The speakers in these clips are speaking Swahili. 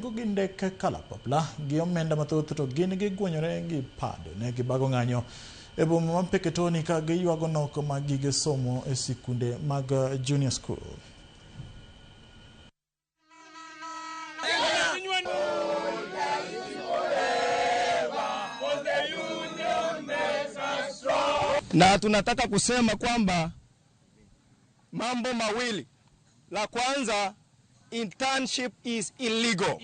Guginde ke kalapapla gi omenda mathoth to gin gigwenyore gi pado ne gibago ng'anyo e boma ma Mpeketoni ka giywago nok mag gige somo e sikunde mag junior school. Na tunataka kusema kwamba mambo mawili. La kwanza, internship is illegal.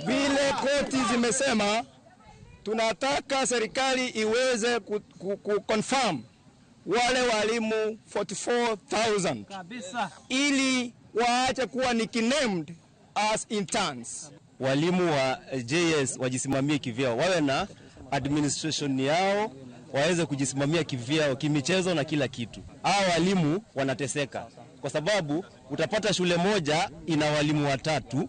Vile koti zimesema, tunataka serikali iweze confirm wale walimu 44,000 ili waache kuwa nicknamed as interns. Walimu wa JS wajisimamie kivyao, wawe na administration yao, waweze kujisimamia kivyao, kimichezo na kila kitu. Hao walimu wanateseka kwa sababu utapata shule moja ina walimu 3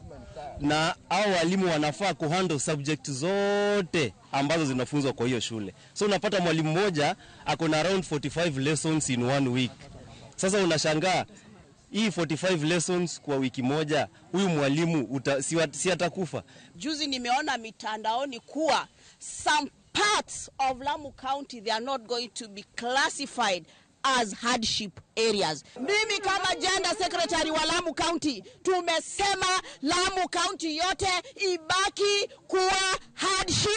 na hao walimu wanafaa kuhandle subject zote ambazo zinafunzwa kwa hiyo shule. So unapata mwalimu mmoja ako na around 45 lessons in 1 week. Sasa unashangaa hii 45 lessons kwa wiki moja, huyu mwalimu si atakufa. Juzi nimeona mitandaoni kuwa some parts of Lamu County, they are not going to be classified as hardship areas. Mimi kama gender secretary wa Lamu County, tumesema Lamu County yote ibaki kuwa hardship